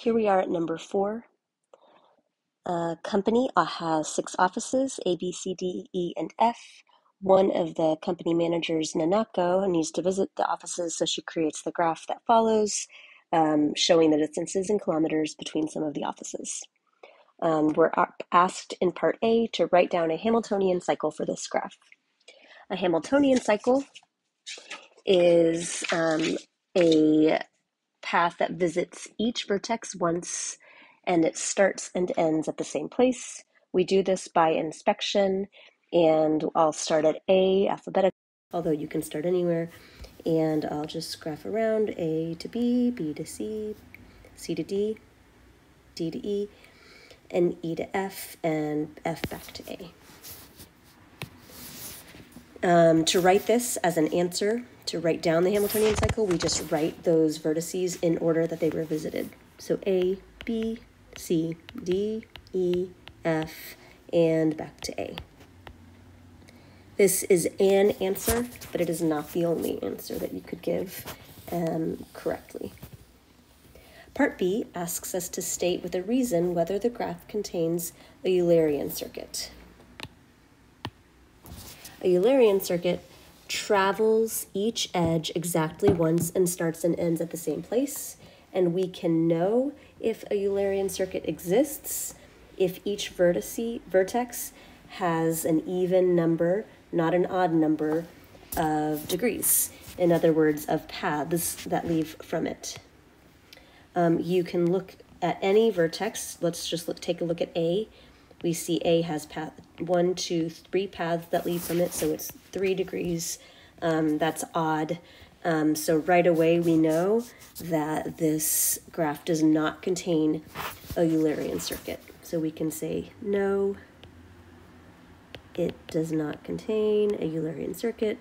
Here we are at number 4. A company has 6 offices, A, B, C, D, E, and F. One of the company managers, Nanako, needs to visit the offices, so she creates the graph that follows, showing the distances in kilometers between some of the offices. We're asked in part A to write down a Hamiltonian cycle for this graph. A Hamiltonian cycle is a path that visits each vertex once, and it starts and ends at the same place. We do this by inspection, and I'll start at A alphabetically, although you can start anywhere, and I'll just graph around A to B, B to C, C to D, D to E, and E to F, and F back to A. To write this as an answer, to write down the Hamiltonian cycle, we just write those vertices in order that they were visited. So A, B, C, D, E, F, and back to A. This is an answer, but it is not the only answer that you could give correctly. Part B asks us to state with a reason whether the graph contains a Eulerian circuit. A Eulerian circuit travels each edge exactly once and starts and ends at the same place. And we can know if a Eulerian circuit exists if each vertex has an even number, not an odd number, of degrees. In other words, of paths that leave from it. You can look at any vertex. Let's just take a look at A. We see A has 1, 2, 3 paths that lead from it, so it's 3 degrees. That's odd. So right away we know that this graph does not contain a Eulerian circuit. So we can say, no, it does not contain a Eulerian circuit.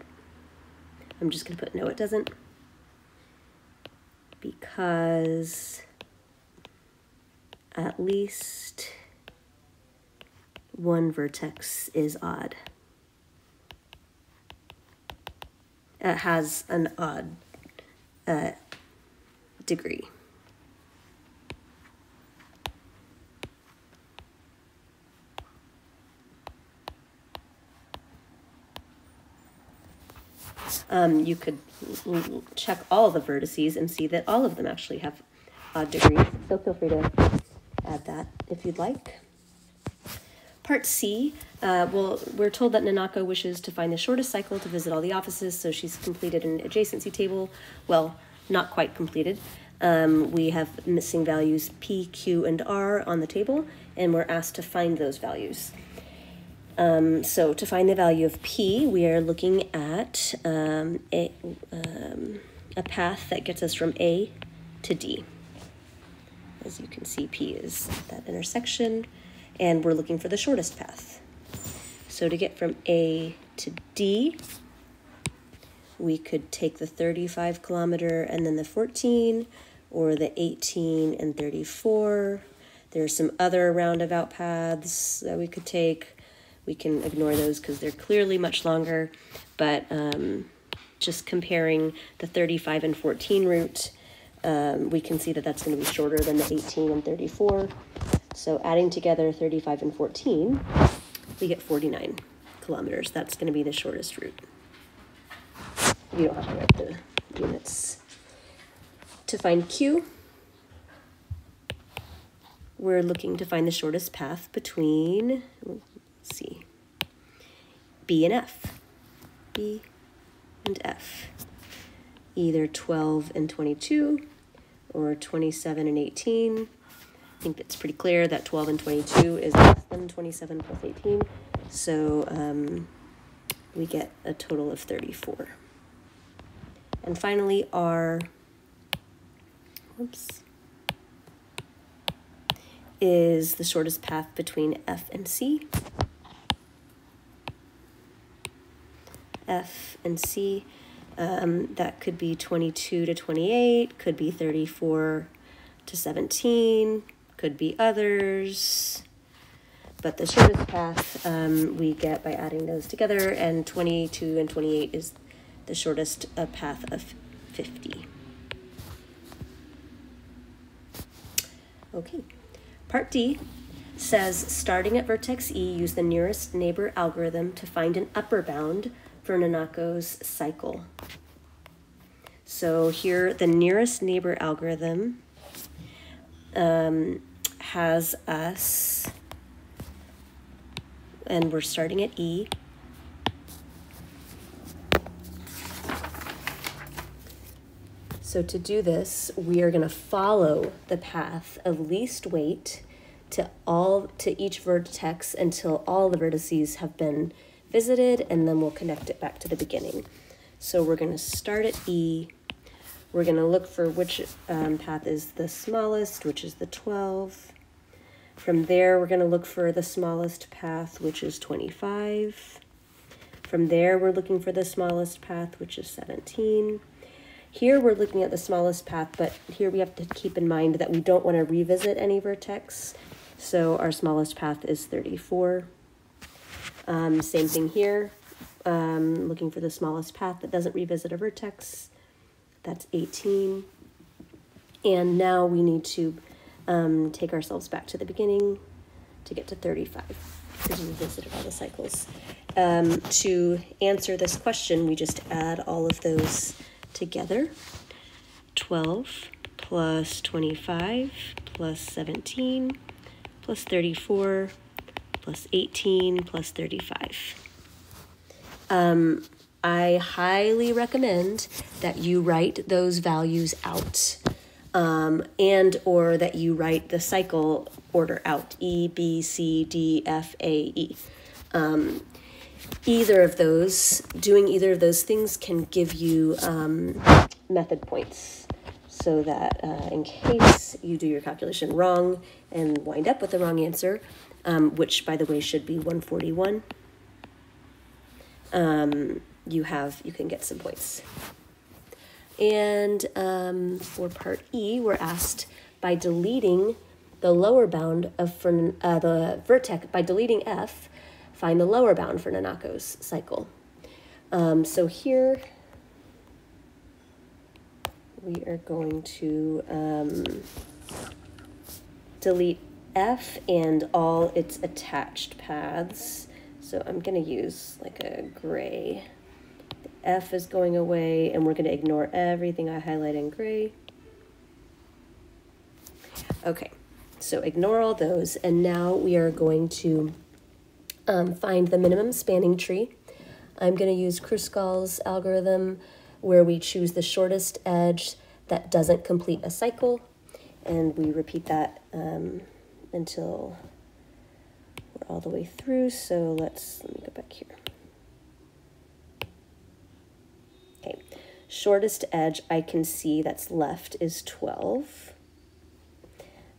I'm just going to put no, it doesn't, because at least one vertex is odd. It has an odd degree. You could check all the vertices and see that all of them actually have odd degrees, so feel free to add that if you'd like. Part C, we're told that Nanako wishes to find the shortest cycle to visit all the offices, so she's completed an adjacency table. Well, not quite completed. We have missing values P, Q, and R on the table, and we're asked to find those values. So to find the value of P, we are looking at a path that gets us from A to D. As you can see, P is that intersection, and we're looking for the shortest path. So to get from A to D, we could take the 35 kilometer and then the 14, or the 18 and 34. There are some other roundabout paths that we could take. We can ignore those because they're clearly much longer, but just comparing the 35 and 14 route, we can see that that's going to be shorter than the 18 and 34. So adding together 35 and 14, we get 49 kilometers. That's going to be the shortest route. You don't have to write the units. To find Q, we're looking to find the shortest path between, let's see, B and F. B and F. Either 12 and 22 or 27 and 18. I think it's pretty clear that 12 and 22 is less than 27 plus 18. So we get a total of 34. And finally, R is the shortest path between F and C. F and C, that could be 22 to 28, could be 34 to 17, could be others, but the shortest path we get by adding those together, and 22 and 28 is the shortest path of 50. Okay. Part D says, starting at vertex E, use the nearest neighbor algorithm to find an upper bound for Nanako's cycle. So here, the nearest neighbor algorithm has us, and we're starting at E. So to do this, we are going to follow the path of least weight to each vertex until all the vertices have been visited, and then we'll connect it back to the beginning. So we're going to start at E. We're going to look for which path is the smallest, which is the 12. From there, we're going to look for the smallest path, which is 25. From there, we're looking for the smallest path, which is 17. Here we're looking at the smallest path, but here we have to keep in mind that we don't want to revisit any vertex. So our smallest path is 34. Same thing here, looking for the smallest path that doesn't revisit a vertex. That's 18. And now we need to take ourselves back to the beginning to get to 35, because we visited all the cycles. To answer this question, we just add all of those together. 12 plus 25 plus 17 plus 34 plus 18 plus 35. I highly recommend that you write those values out, and or that you write the cycle order out, E, B, C, D, F, A, E. Doing either of those things can give you method points, so that in case you do your calculation wrong and wind up with the wrong answer, which by the way should be 141, you can get some points. And for part E, we're asked, by deleting the lower bound of the vertex, by deleting F, find the lower bound for Nanako's cycle. So here we are going to delete F and all its attached paths. So I'm going to use like a gray. The F is going away, and we're going to ignore everything I highlight in gray. Okay, so ignore all those, and now we are going to find the minimum spanning tree. I'm going to use Kruskal's algorithm, where we choose the shortest edge that doesn't complete a cycle, and we repeat that until we're all the way through. So let me go back here. Okay, shortest edge I can see that's left is 12.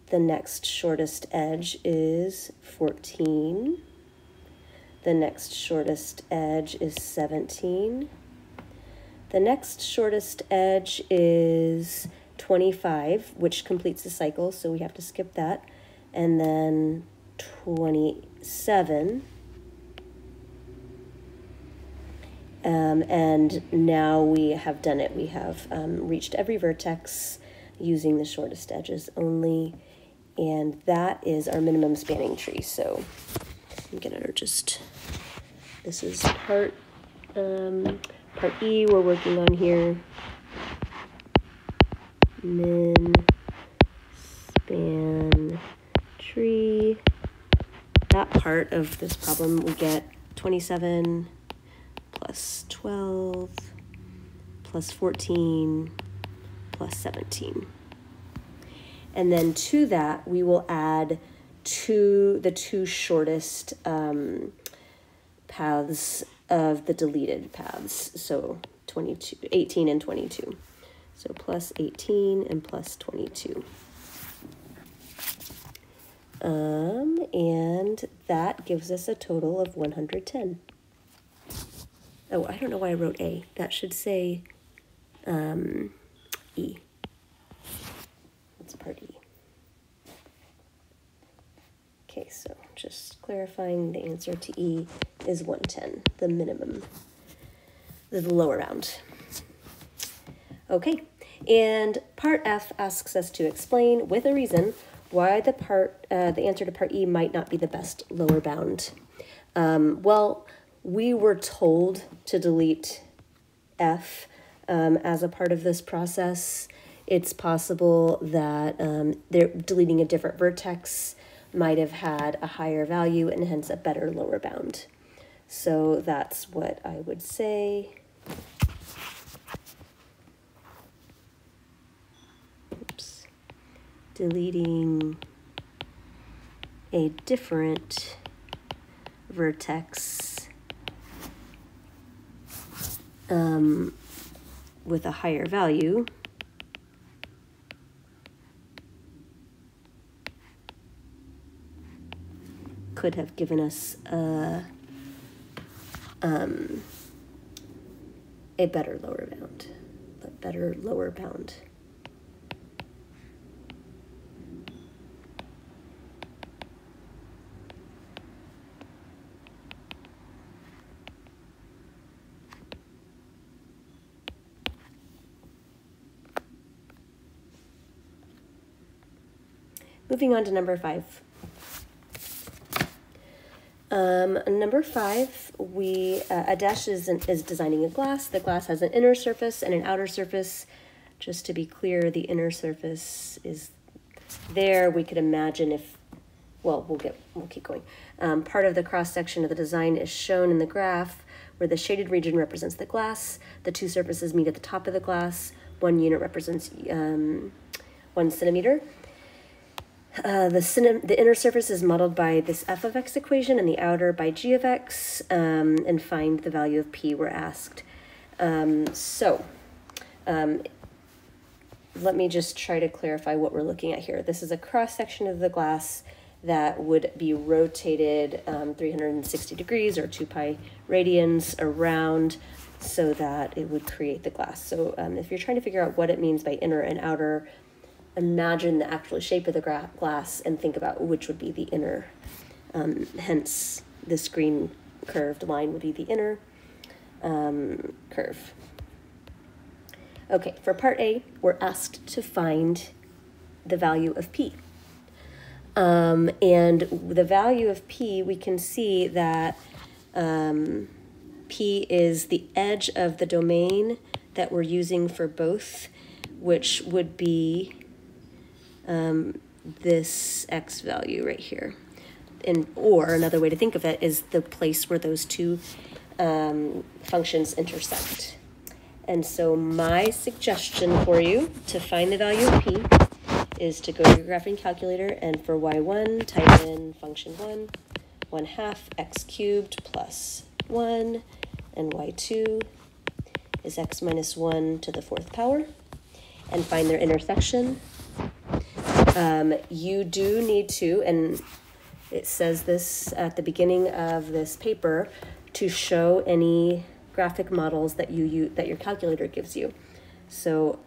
The next shortest edge is 14. The next shortest edge is 17. The next shortest edge is 25, which completes the cycle, so we have to skip that. And then 27. And now we have done it. We have reached every vertex using the shortest edges only, and that is our minimum spanning tree. So I'm gonna this is part E we're working on here. Min span tree. That part of this problem we get 27 plus 12 plus 14 plus 17. And then to that, we will add the two shortest paths of the deleted paths. So 18 and 22. So plus 18 and plus 22. And that gives us a total of 110. Oh, I don't know why I wrote A. That should say E. That's part E. Okay, so just clarifying, the answer to E is 110, the minimum, the lower bound. Okay, and part F asks us to explain with a reason why the answer to part E might not be the best lower bound. Well, we were told to delete F as a part of this process. It's possible that they're deleting a different vertex might have had a higher value and hence a better lower bound. So that's what I would say. Oops. Deleting a different vertex with a higher value could have given us a better lower bound. Moving on to number 5. Number 5, Adesh is designing a glass. The glass has an inner surface and an outer surface. Just to be clear, the inner surface is there. We could imagine if, well, we'll keep going. Part of the cross section of the design is shown in the graph where the shaded region represents the glass. The two surfaces meet at the top of the glass. One unit represents 1 centimeter. The inner surface is modeled by this f of x equation and the outer by g of x, and find the value of p we're asked. Let me just try to clarify what we're looking at here. This is a cross section of the glass that would be rotated 360 degrees or 2 pi radians around so that it would create the glass. So if you're trying to figure out what it means by inner and outer, imagine the actual shape of the glass and think about which would be the inner. Hence, this green curved line would be the inner curve. Okay, for part A, we're asked to find the value of P. And the value of P, we can see that P is the edge of the domain that we're using for both, which would be this x value right here. Or another way to think of it is the place where those two functions intersect. And so my suggestion for you to find the value of P is to go to your graphing calculator and for y1 type in function 1/2 x cubed plus 1, and y2 is x minus 1 to the 4th power, and find their intersection. You do need to, and it says this at the beginning of this paper, to show any graphic models that that your calculator gives you. So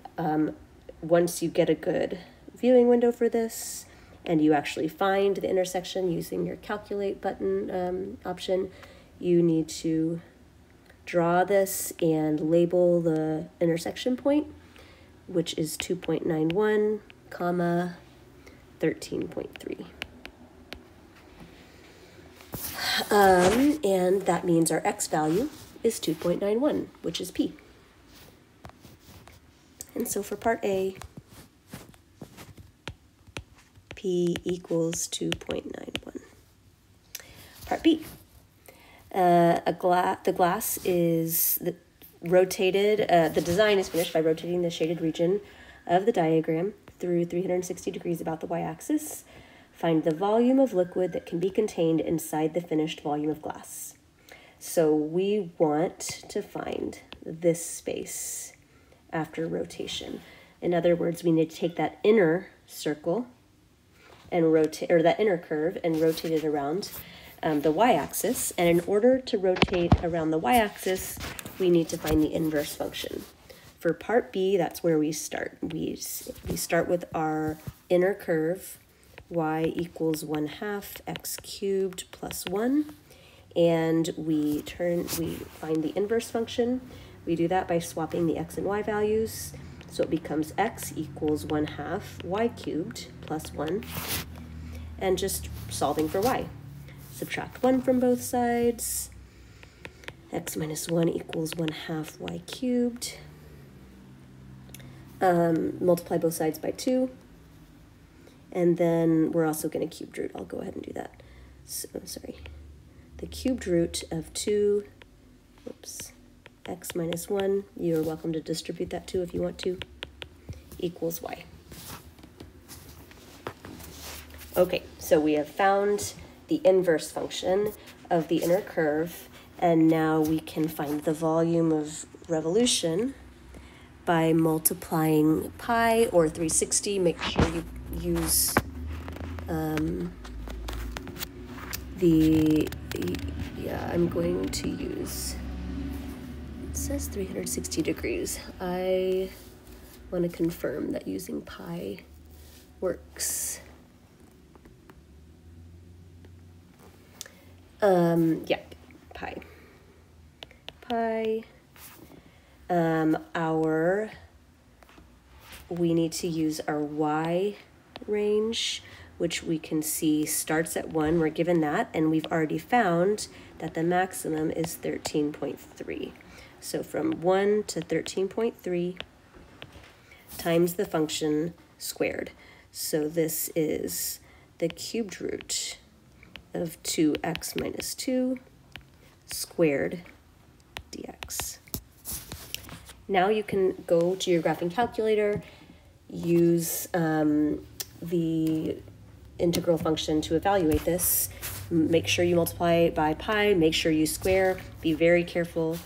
once you get a good viewing window for this and you actually find the intersection using your calculate button option, you need to draw this and label the intersection point, which is 2.91, comma 13.3. And that means our x value is 2.91, which is P. And so for part A, P equals 2.91. Part B, the glass is rotated, the design is finished by rotating the shaded region of the diagram through 360 degrees about the y-axis. Find the volume of liquid that can be contained inside the finished volume of glass. So we want to find this space after rotation. In other words, we need to take that inner circle and rotate, or that inner curve, and rotate it around the y-axis. And in order to rotate around the y-axis, we need to find the inverse function. For part B, that's where we start. We start with our inner curve, y equals 1/2 x cubed plus 1, and we find the inverse function. We do that by swapping the x and y values. So it becomes x equals 1/2 y cubed plus 1. And just solving for y. Subtract 1 from both sides. X minus 1 equals 1/2 y cubed. Multiply both sides by 2. And then we're also going to cube root. I'll go ahead and do that. So, sorry. The cubed root of 2, x minus 1, you're welcome to distribute that too if you want to, equals y. Okay, so we have found the inverse function of the inner curve, and now we can find the volume of revolution by multiplying pi or 360. Make sure you use I'm going to use, it says 360 degrees. I want to confirm that using pi works. Yeah, pi. We need to use our y range, which we can see starts at 1. We're given that, and we've already found that the maximum is 13.3. So from 1 to 13.3 times the function squared. So this is the cubed root of 2x minus 2 squared dx. Now you can go to your graphing calculator, use the integral function to evaluate this. Make sure you multiply by pi, make sure you square, be very careful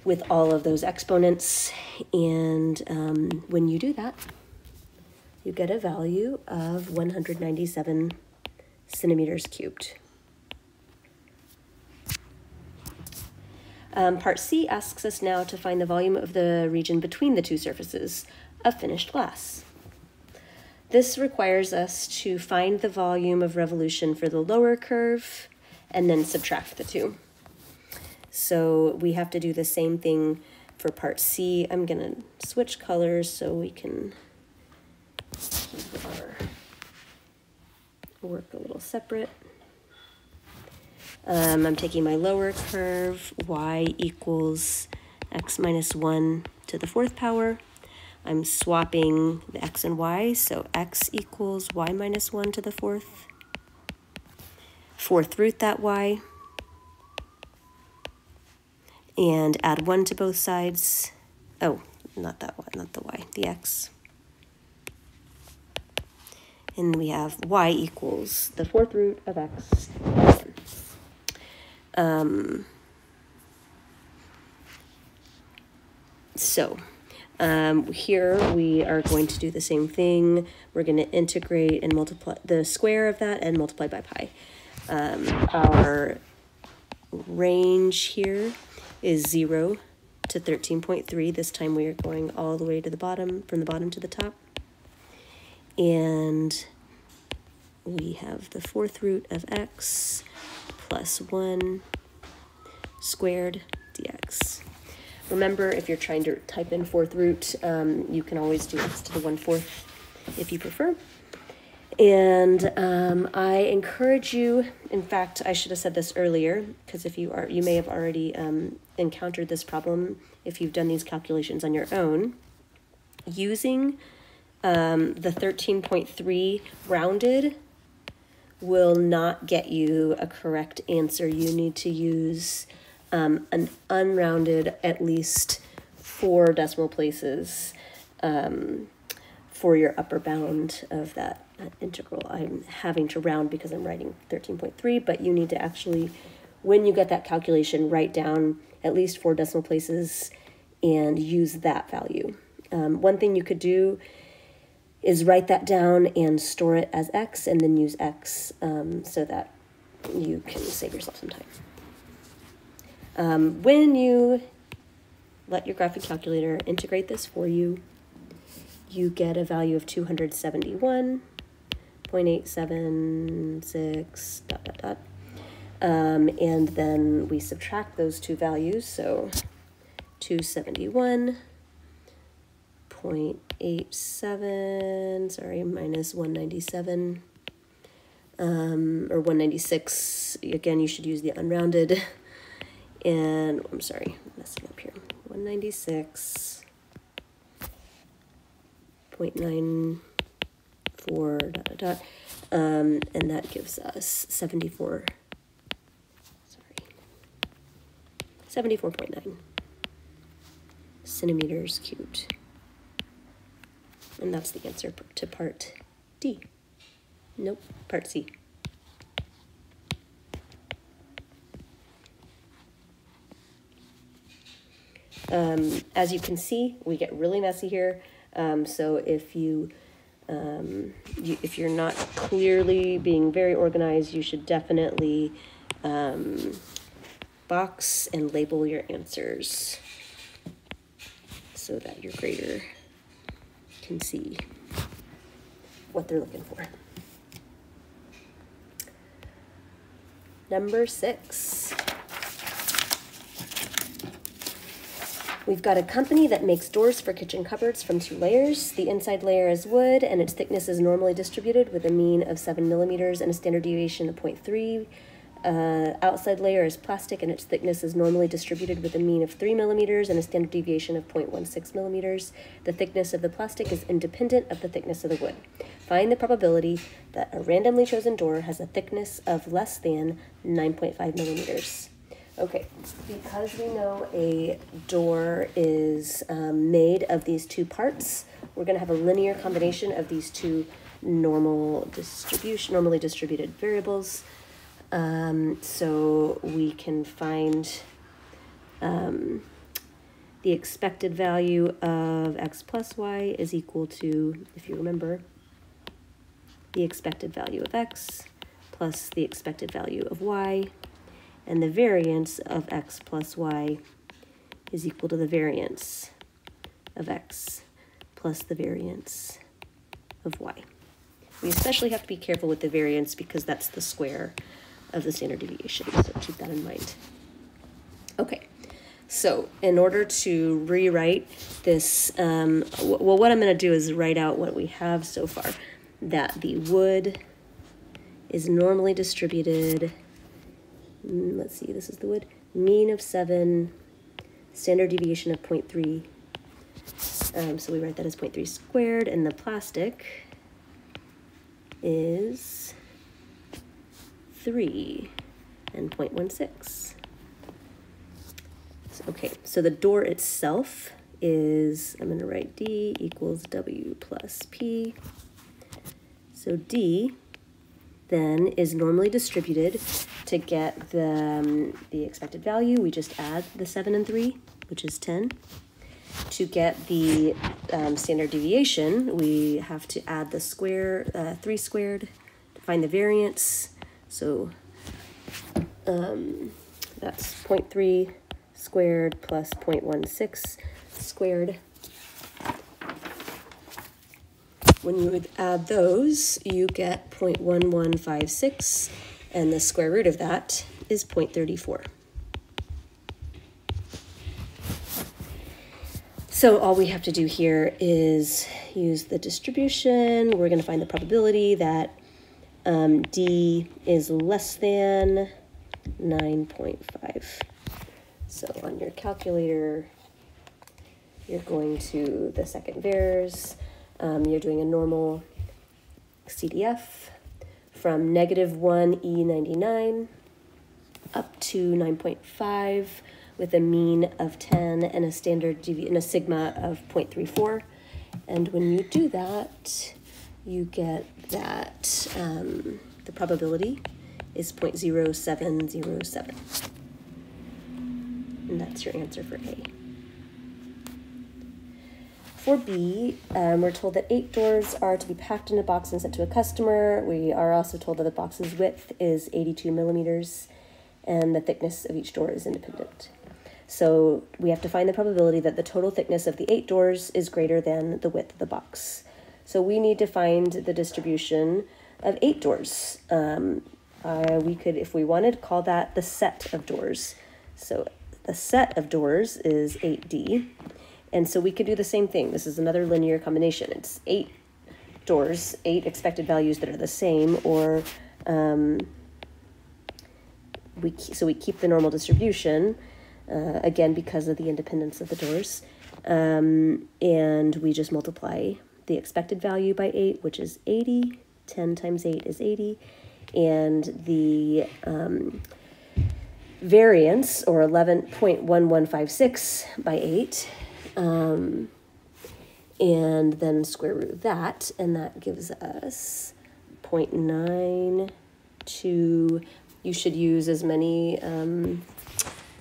with all of those exponents, and when you do that, you get a value of 197 centimeters cubed. Part C asks us now to find the volume of the region between the two surfaces of finished glass. This requires us to find the volume of revolution for the lower curve and then subtract the two. So we have to do the same thing for part C. I'm going to switch colors so we can keep our work a little separate. I'm taking my lower curve, y equals x minus 1 to the 4th power. I'm swapping the x and y, so x equals y minus 1 to the 4th. 4th root that y. And add 1 to both sides. Oh, not that y, not the y, the x. And we have y equals the 4th root of x. Here we are going to do the same thing. We're going to integrate and multiply the square of that and multiply by pi. Our range here is 0 to 13.3. This time we are going all the way to the bottom, from the bottom to the top. And we have the 4th root of x plus 1 squared dx. Remember, if you're trying to type in 4th root, you can always do x to the 1/4 if you prefer. And I encourage you, in fact, I should have said this earlier, because if you may have already encountered this problem if you've done these calculations on your own. Using the 13.3 rounded will not get you a correct answer. You need to use an unrounded at least 4 decimal places for your upper bound of that integral. I'm having to round because I'm writing 13.3, but you need to actually, when you get that calculation, write down at least 4 decimal places and use that value. One thing you could do is write that down and store it as x, and then use x so that you can save yourself some time. When you let your graphic calculator integrate this for you, you get a value of 271.876 ... And then we subtract those two values, so 271.876 0.87, sorry, minus 197, or 196. Again, you should use the unrounded. And I'm sorry, I'm messing up here. 196.94 dot dot dot, and that gives us 74.9 centimeters cubed. And that's the answer to part D. Nope, part C. As you can see, we get really messy here. So if if you're not clearly being very organized, you should definitely box and label your answers so that your grader can see what they're looking for. Number 6. We've got a company that makes doors for kitchen cupboards from 2 layers. The inside layer is wood, and its thickness is normally distributed with a mean of 7 millimeters and a standard deviation of 0.3. Outside layer is plastic, and its thickness is normally distributed with a mean of 3 millimeters and a standard deviation of 0.16 millimeters. The thickness of the plastic is independent of the thickness of the wood. Find the probability that a randomly chosen door has a thickness of less than 9.5 millimeters. Okay, because we know a door is made of these 2 parts, we're going to have a linear combination of these 2 normally distributed variables. So we can find the expected value of x plus y is equal to, if you remember, the expected value of x plus the expected value of y. And the variance of x plus y is equal to the variance of x plus the variance of y. We especially have to be careful with the variance because that's the square of the standard deviation, so keep that in mind. Okay, so in order to rewrite this, well, what I'm going to do is write out what we have so far, that the wood is normally distributed. Let's see, this is the wood. Mean of 7, standard deviation of 0.3. So we write that as 0.3 squared, and the plastic is 3 and 0.16. Okay, so the door itself is, I'm going to write D equals W plus P. So D then is normally distributed. To get the expected value, we just add the 7 and 3, which is 10. To get the standard deviation, we have to add the 3 squared to find the variance. So that's 0.3 squared plus 0.16 squared. When you would add those, you get 0.1156, and the square root of that is 0.34. So all we have to do here is use the distribution. We're going to find the probability that D is less than 9.5. So on your calculator, you're going to the second VARs. You're doing a normal CDF from -1 E99 up to 9.5 with a mean of 10 and a standard and a sigma of 0.34. And when you do that, you get that the probability is 0.0707. And that's your answer for A. For B, we're told that 8 doors are to be packed in a box and sent to a customer. We are also told that the box's width is 82 millimeters and the thickness of each door is independent. So we have to find the probability that the total thickness of the 8 doors is greater than the width of the box. So we need to find the distribution of 8 doors. We could, if we wanted, call that the set of doors. So the set of doors is 8D. And so we could do the same thing. This is another linear combination. It's 8 doors, 8 expected values that are the same, or so we keep the normal distribution, again, because of the independence of the doors. And we just multiply the expected value by 8, which is 80. 10 times 8 is 80. And the variance, or 11.1156 by 8, and then square root of that, and that gives us 0.92. You should use as many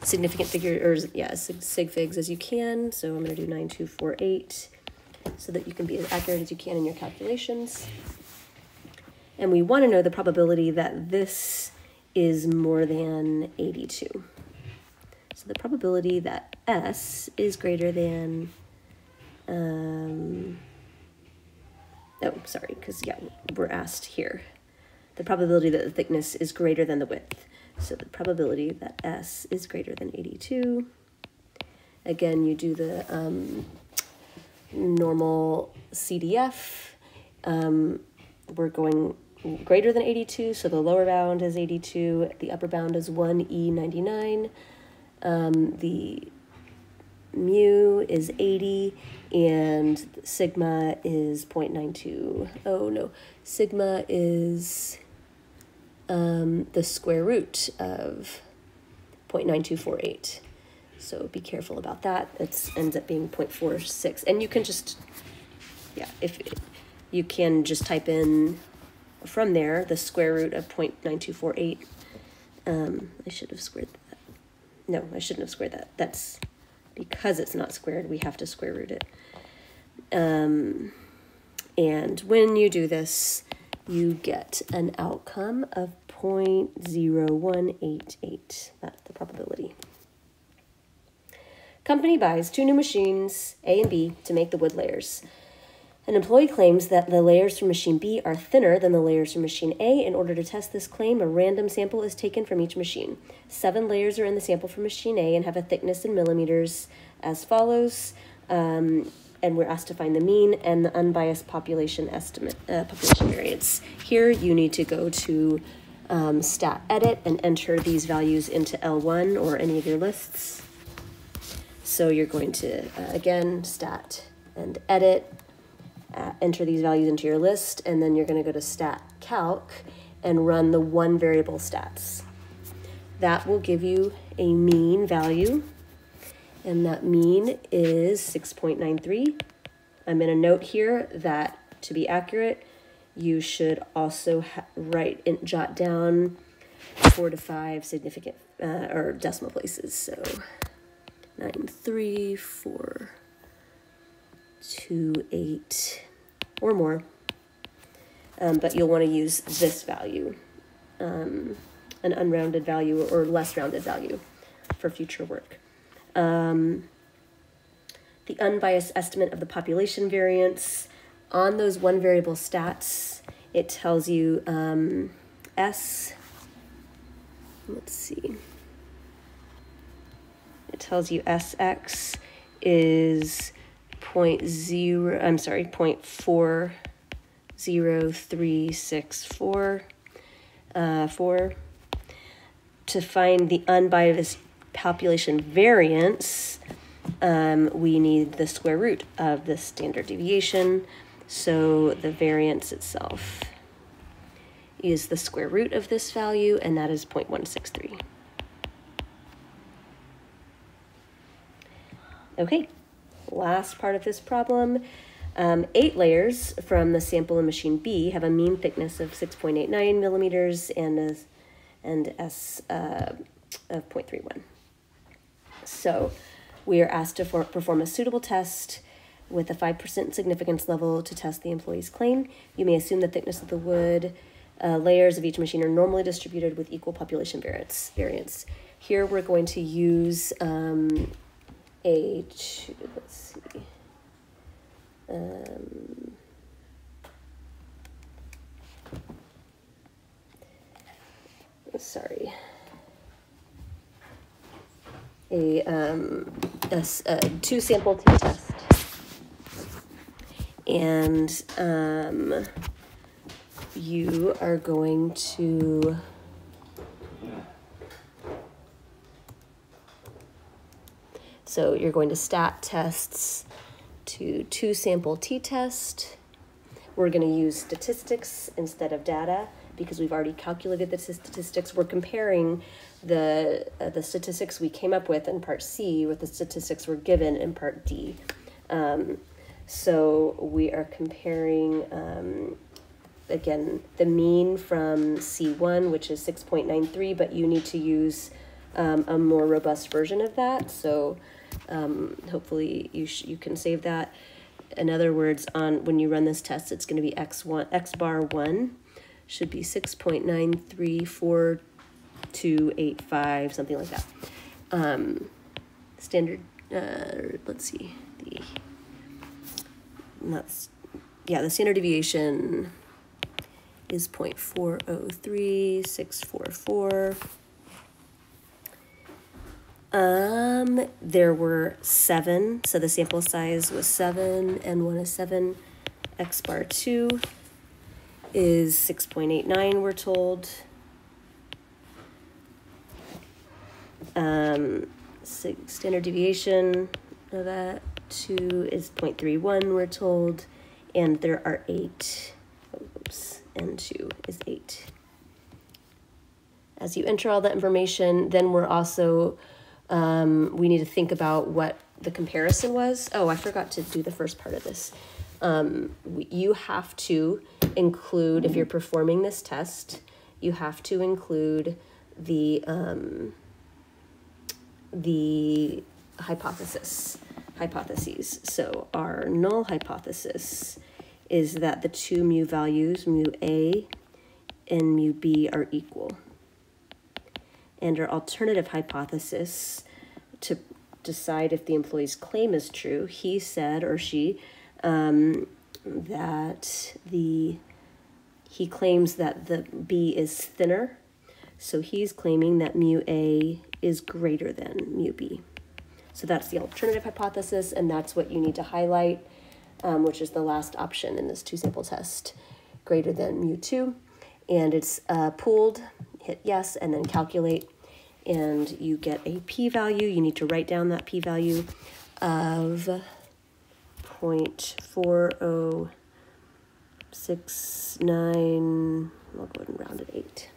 significant figures, or sig figs as you can. So I'm going to do 9248 so that you can be as accurate as you can in your calculations. And we want to know the probability that this is more than 82. So the probability that S is greater than, because we're asked here. The probability that the thickness is greater than the width. So the probability that S is greater than 82. Again, you do the normal CDF. We're going greater than 82, so the lower bound is 82, the upper bound is 1E99, the mu is 80, and sigma is 0.92. Oh no, sigma is the square root of 0.9248. So be careful about that. It ends up being 0.46. And you can just, if you can just type in from there the square root of 0.9248. I should have squared that. No, I shouldn't have squared that. That's because it's not squared, we have to square root it. And when you do this, you get an outcome of 0.0188. That's the probability. Company buys 2 new machines, A and B, to make the wood layers. An employee claims that the layers from machine B are thinner than the layers from machine A. In order to test this claim, a random sample is taken from each machine. 7 layers are in the sample from machine A and have a thickness in millimeters as follows. And we're asked to find the mean and the unbiased population estimate, population variance. Here you need to go to stat edit and enter these values into L1 or any of your lists. So you're going to, again, stat and edit, enter these values into your list, and then you're going to go to stat calc and run the one variable stats. That will give you a mean value, and that mean is 6.93. I'm going to note here that to be accurate, you should also jot down 4 to 5 significant or decimal places. So 93428 or more, but you'll want to use this value, an unrounded value or less rounded value for future work. The unbiased estimate of the population variance on those one variable stats, it tells you S, let's see, it tells you SX is 0.40364 to find the unbiased population variance, we need the square root of the standard deviation. So the variance itself is the square root of this value, and that is 0.163. Okay, last part of this problem. 8 layers from the sample in machine B have a mean thickness of 6.89 millimeters and S of 0.31. So we are asked to perform a suitable test with a 5% significance level to test the employee's claim. You may assume the thickness of the wood layers of each machine are normally distributed with equal population variance. Here we're going to use let's see. a two sample t-test. And you are going to so you're going to stat tests to two sample t-test. We're going to use statistics instead of data because we've already calculated the statistics. We're comparing the statistics we came up with in part C with the statistics we're given in part D. So we are comparing, again, the mean from C1, which is 6.93, but you need to use a more robust version of that. So hopefully you can save that. In other words, when you run this test, it's going to be x bar 1 should be 6.934285, something like that. Standard, let's see, the standard deviation is 0.403644. There were 7, so the sample size was 7, and 1 is 7. X bar 2 is 6.89, we're told. Standard deviation of that 2 is 0.31, we're told, and there are 8. Oops, and 2 is 8. As you enter all that information, then we're also we need to think about what the comparison was. Oh, I forgot to do the first part of this. You have to include, if you're performing this test, you have to include the hypotheses. So our null hypothesis is that the two mu values, mu A and mu B, are equal. And our alternative hypothesis to decide if the employee's claim is true, he said, or she, that he claims that the B is thinner. So he's claiming that mu A is greater than mu B. So that's the alternative hypothesis, and that's what you need to highlight, which is the last option in this two sample test, greater than mu 2. And it's pooled, hit yes, and then calculate, and you get a p-value. You need to write down that p-value of 0.4069, I'll go ahead and round it 8.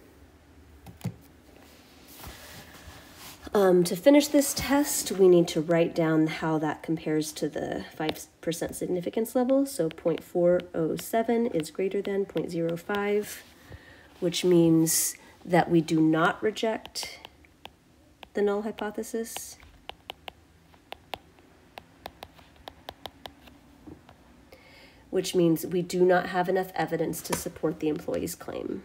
To finish this test, we need to write down how that compares to the 5% significance level. So 0.407 is greater than 0.05, which means that we do not reject the null hypothesis. Which means we do not have enough evidence to support the employee's claim.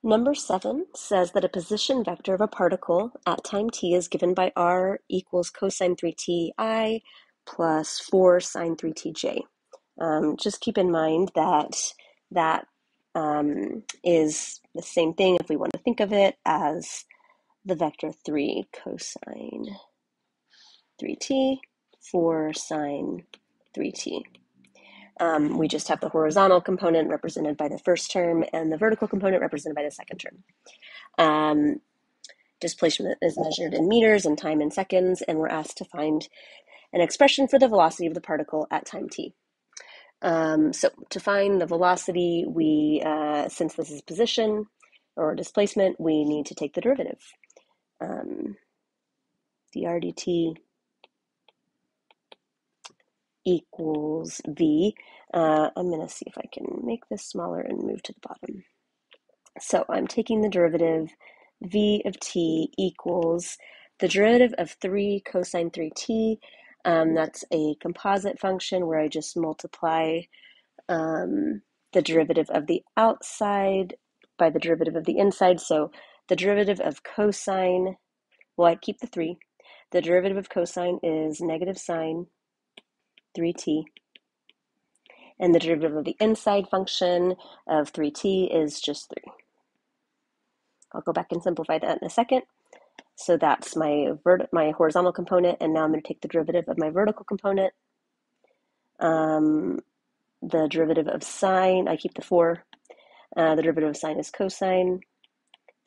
Number 7 says that a position vector of a particle at time t is given by r equals cosine 3t I plus 4 sine 3t j. Just keep in mind that that is the same thing, if we want to think of it, as the vector 3 cosine 3t, 4 sine 3t. We just have the horizontal component represented by the first term and the vertical component represented by the second term. Displacement is measured in meters and time in seconds, and we're asked to find an expression for the velocity of the particle at time t. So to find the velocity, since this is position or displacement, we need to take the derivative. dr dt equals v. I'm going to see if I can make this smaller and move to the bottom. So I'm taking the derivative v of t equals the derivative of 3 cosine 3t. That's a composite function where I just multiply the derivative of the outside by the derivative of the inside. So the derivative of cosine, well, I keep the 3. The derivative of cosine is negative sine 3t. And the derivative of the inside function of 3t is just 3. I'll go back and simplify that in a second. So that's my horizontal component, and now I'm going to take the derivative of my vertical component. The derivative of sine, I keep the 4. The derivative of sine is cosine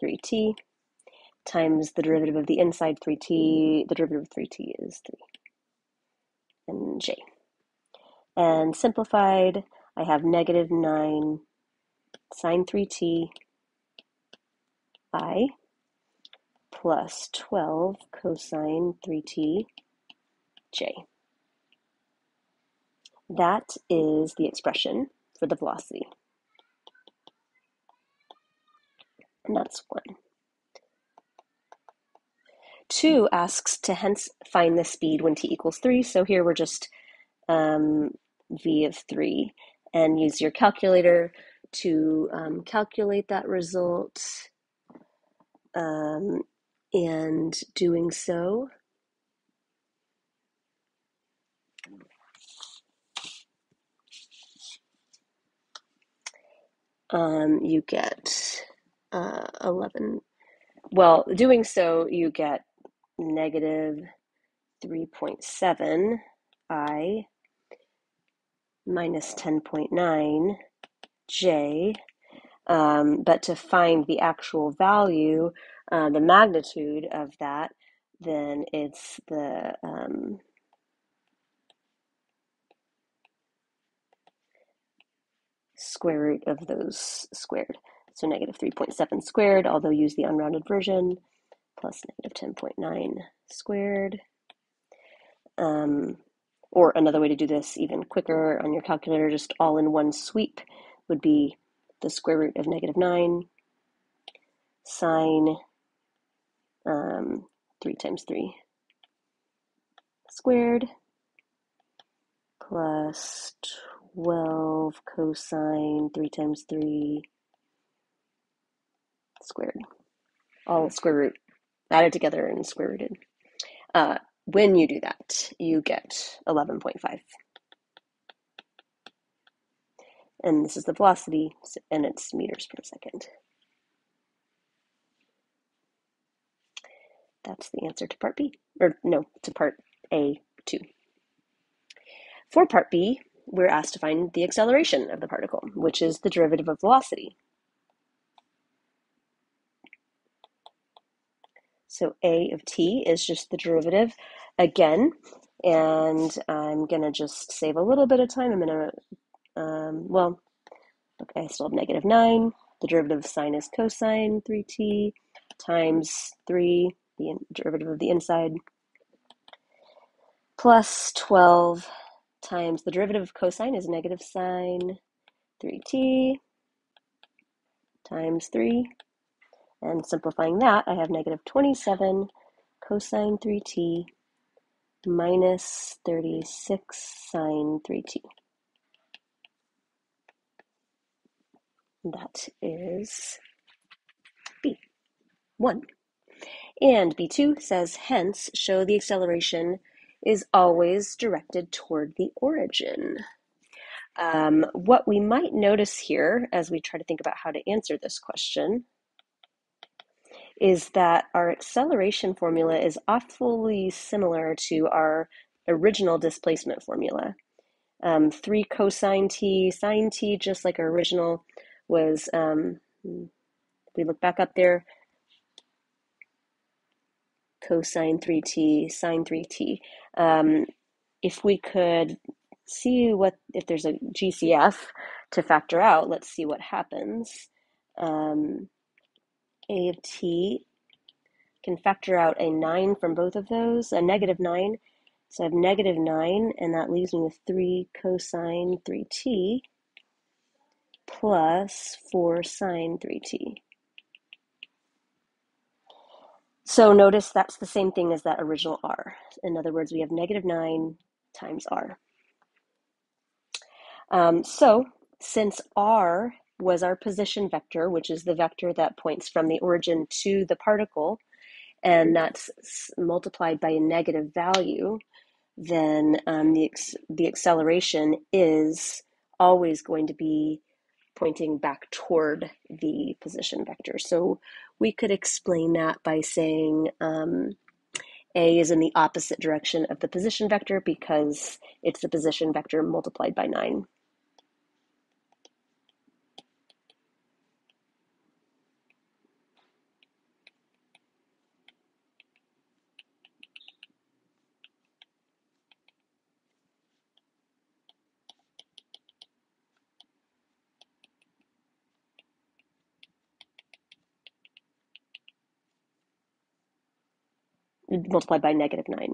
3t times the derivative of the inside 3t. The derivative of 3t is 3. And j. And simplified, I have negative 9 sine 3t I plus 12 cosine 3t j. That is the expression for the velocity. And that's 1. 2 asks to hence find the speed when t equals 3. So here we're just v of 3. And use your calculator to calculate that result. And doing so, you get 11. Well, doing so, you get negative 3.7 I minus 10.9 j. But to find the actual value, the magnitude of that, then it's the square root of those squared. So negative 3.7 squared, although use the unrounded version, plus negative 10.9 squared. Or another way to do this even quicker on your calculator, just all in one sweep, would be the square root of negative 9 sine 3 times 3 squared plus 12 cosine 3 times 3 squared. All square root added together and square rooted. When you do that, you get 11.5. And this is the velocity, and it's meters per second. That's the answer to part B. Or no, to part A2. For part B, we're asked to find the acceleration of the particle, which is the derivative of velocity. So A of t is just the derivative again, and I'm going to just save a little bit of time. I'm going to, I still have negative 9. The derivative of sine is cosine 3t times 3, the derivative of the inside, plus 12 times the derivative of cosine is negative sine 3t times 3. And simplifying that, I have negative 27 cosine 3t minus 36 sine 3t. That is B1. And B2 says, hence, show the acceleration is always directed toward the origin. What we might notice here, as we try to think about how to answer this question, is that our acceleration formula is awfully similar to our original displacement formula. 3 cosine t sine t, just like our original was, if we look back up there, cosine 3t sine 3t. If we could see if there's a GCF to factor out, let's see what happens. A of t can factor out a 9 from both of those, a negative 9. So I have negative 9, and that leaves me with 3 cosine 3t plus 4 sine 3t. So notice that's the same thing as that original r. In other words, we have negative 9 times r. So since r was our position vector, which is the vector that points from the origin to the particle, and that's multiplied by a negative value, then the acceleration is always going to be pointing back toward the position vector. So we could explain that by saying A is in the opposite direction of the position vector because it's the position vector multiplied by 9. Multiplied by negative 9.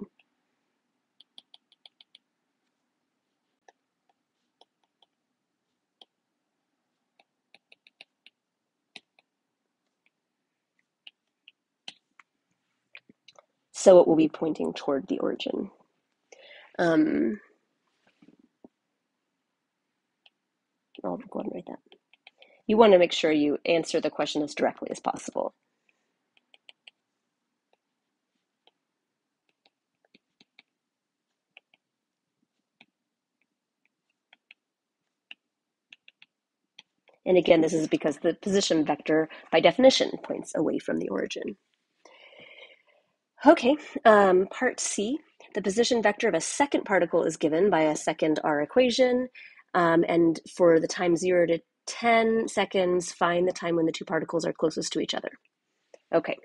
So it will be pointing toward the origin. I'll go ahead and write that. You want to make sure you answer the question as directly as possible. And again, this is because the position vector, by definition, points away from the origin. Okay, part C. The position vector of a second particle is given by a second R equation. And for the time 0 to 10 seconds, find the time when the two particles are closest to each other. Okay,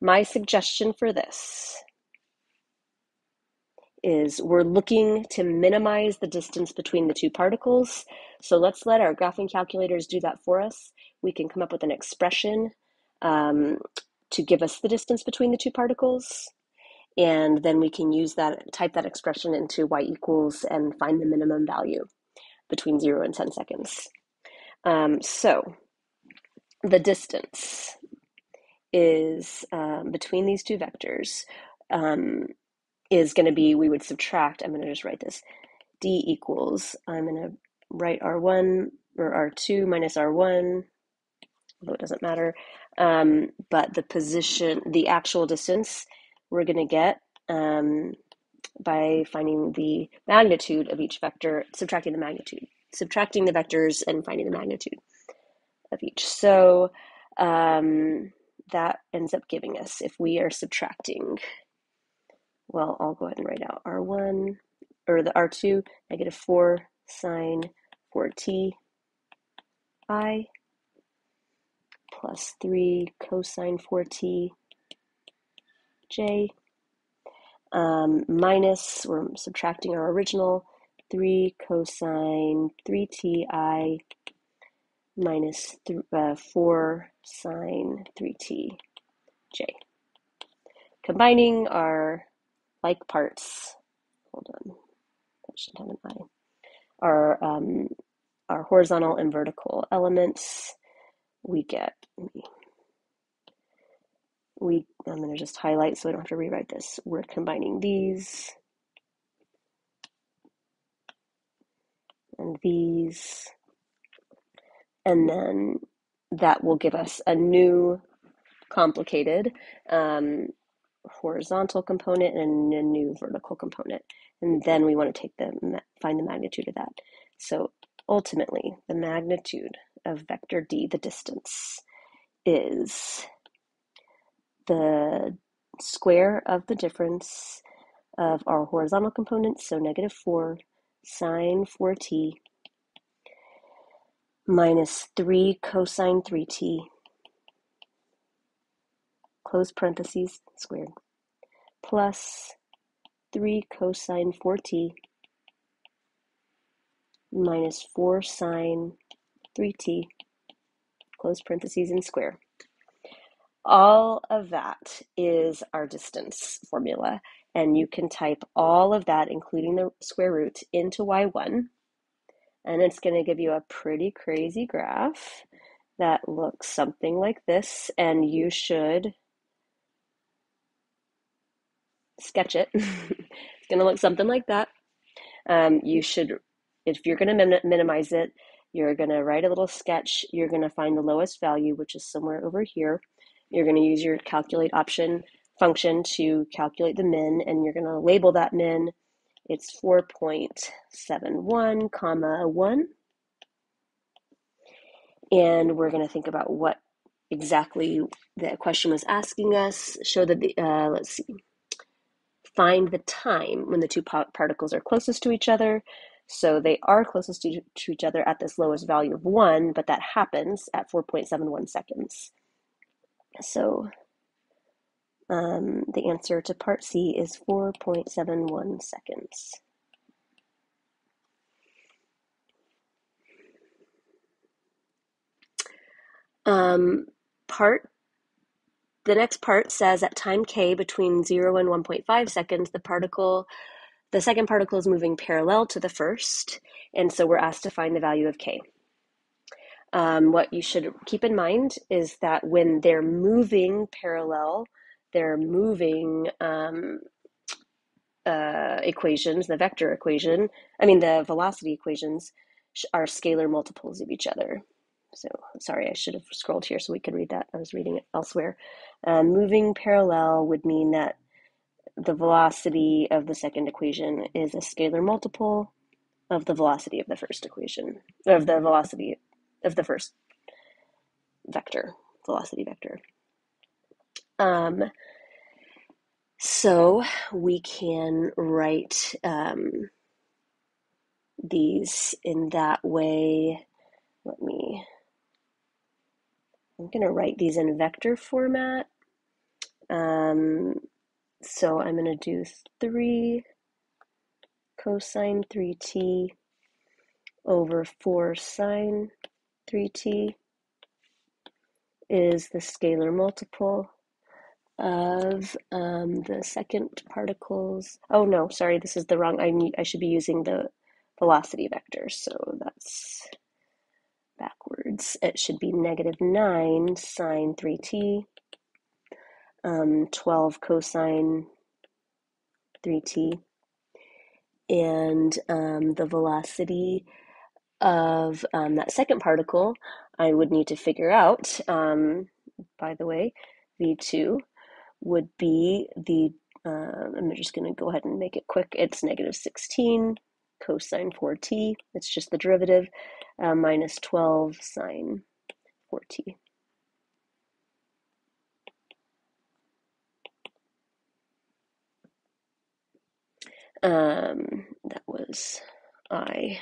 my suggestion for this is we're looking to minimize the distance between the two particles. So let's let our graphing calculators do that for us. We can come up with an expression to give us the distance between the two particles. And then we can use that, type that expression into y equals and find the minimum value between 0 and 10 seconds. So the distance is between these two vectors is going to be, we would subtract, I'm going to just write this, d equals, I'm going to write r1 or r2 minus r1, although it doesn't matter, but the position, the actual distance we're going to get by finding the magnitude of each vector, subtracting the magnitude, subtracting the vectors and finding the magnitude of each. So that ends up giving us, if we are subtracting, well, I'll go ahead and write out R1, or the R2, negative 4 sine 4t I plus 3 cosine 4t j minus, we're subtracting our original, 3 cosine 3t I minus 4 sine 3t j. Combining our like parts, hold on, that should have an I, our horizontal and vertical elements, we get, I'm going to just highlight so I don't have to rewrite this. We're combining these and these, and then that will give us a new complicated horizontal component and a new vertical component. And then we want to find the magnitude of that. So ultimately, the magnitude of vector d, the distance, is the square of the difference of our horizontal components, so negative 4 sine 4t minus 3 cosine 3t, close parentheses, squared, plus 3 cosine 4t minus 4 sine 3t, close parentheses and square. All of that is our distance formula, and you can type all of that, including the square root, into y1, and it's going to give you a pretty crazy graph that looks something like this, and you should sketch it. It's going to look something like that. You should, if you're going to minimize it, You're going to write a little sketch. You're going to find the lowest value, which is somewhere over here. You're going to use your calculate option function to calculate the min, and you're going to label that min. It's 4.71 comma 1. And we're going to think about what exactly the question was asking us. Show that let's see. Find the time when the two particles are closest to each other. So they are closest to each other at this lowest value of 1, but that happens at 4.71 seconds. So the answer to part C is 4.71 seconds. The next part says at time k between 0 and 1.5 seconds, the second particle is moving parallel to the first, and so we're asked to find the value of k. What you should keep in mind is that when they're moving parallel, they're moving equations, the vector equation, the velocity equations are scalar multiples of each other. So sorry, I should have scrolled here so we could read that. I was reading it elsewhere. Moving parallel would mean that the velocity of the second equation is a scalar multiple of the velocity of the first equation, of the velocity of the first vector, velocity vector. So we can write these in that way. I'm going to write these in vector format. So I'm going to do 3 cosine 3t over 4 sine 3t is the scalar multiple of the second particles. Oh no, sorry, this is the wrong, I should be using the velocity vector, so that's backwards. It should be -9 sine 3t, 12 cosine 3t, and the velocity of that second particle I would need to figure out, by the way, v2 would be I'm just going to go ahead and make it quick. It's -16 cosine 4t, it's just the derivative, minus 12 sine 4t. That was I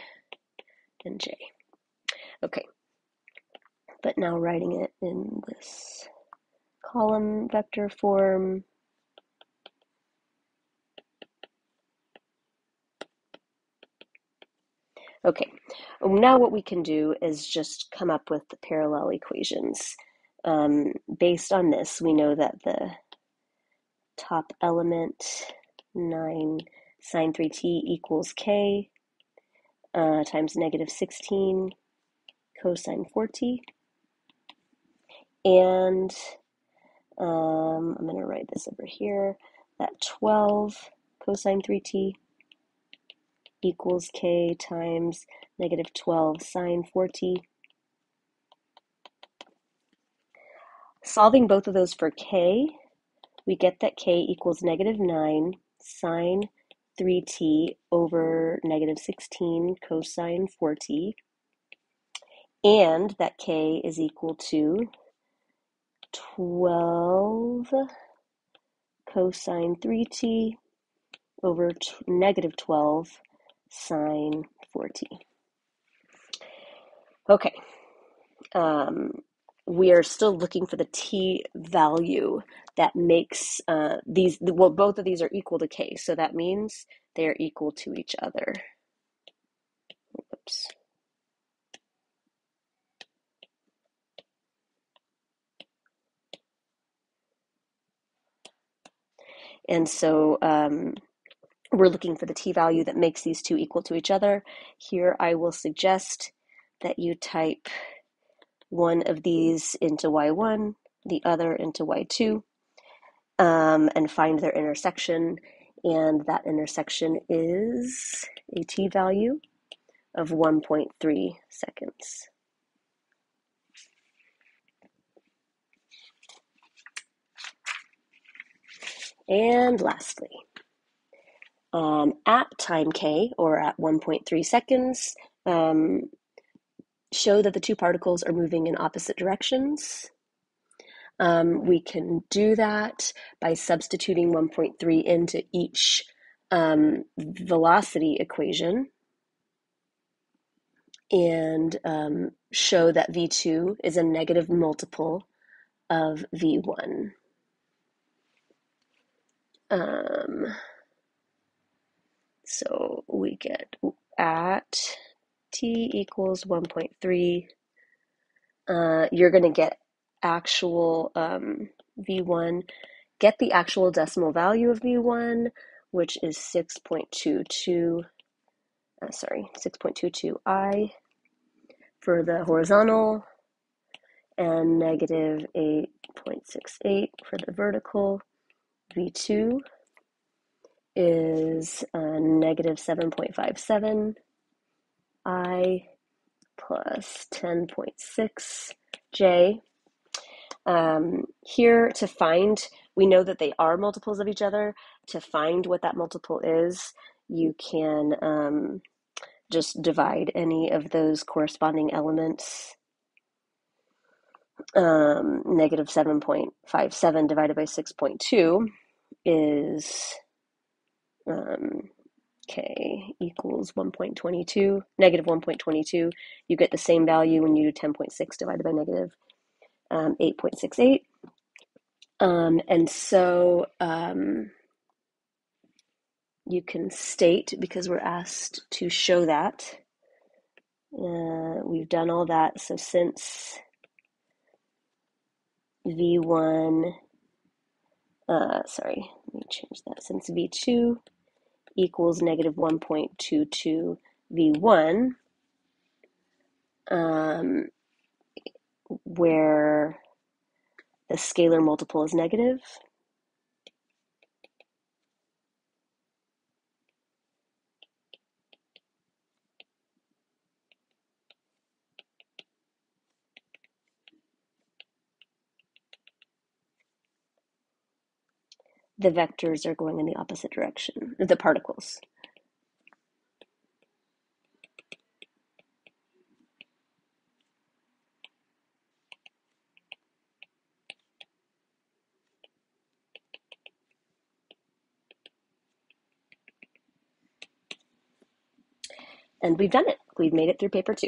and J. Okay, but now writing it in this column vector form. Okay, now what we can do is just come up with the parallel equations. Based on this, we know that the top element, 9 sine 3t equals k times -16 cosine 4t. And I'm going to write this over here, that 12 cosine 3t equals k times -12 sine 4t. Solving both of those for k, we get that k equals -9 sine 3t over -16 cosine 4t, and that k is equal to 12 cosine 3t over -12 sine 4t. Okay, we are still looking for the t value that makes both of these are equal to k, so that means they are equal to each other. Oops. And so we're looking for the t value that makes these two equal to each other. Here I will suggest that you type one of these into y1, the other into y2, and find their intersection. And that intersection is a t value of 1.3 seconds. And lastly, at time k, or at 1.3 seconds, show that the two particles are moving in opposite directions. We can do that by substituting 1.3 into each velocity equation, and show that v2 is a negative multiple of v1. So we get at t equals 1.3, you're going to get actual v1, get the actual decimal value of v1, which is 6.22 I for the horizontal, and negative 8.68 for the vertical. V2 is negative 7.57 I plus 10.6 J. Here, to find, we know that they are multiples of each other. To find what that multiple is, you can just divide any of those corresponding elements. Negative 7.57 divided by 6.2 is k equals 1.22, negative 1.22. You get the same value when you do 10.6 divided by negative 8.68. And so you can state, because we're asked to show that, we've done all that. So since v1, let me change that. Since v2 equals negative 1.22 v1, where the scalar multiple is negative, the vectors are going in the opposite direction, the particles. And we've done it. We've made it through paper 2.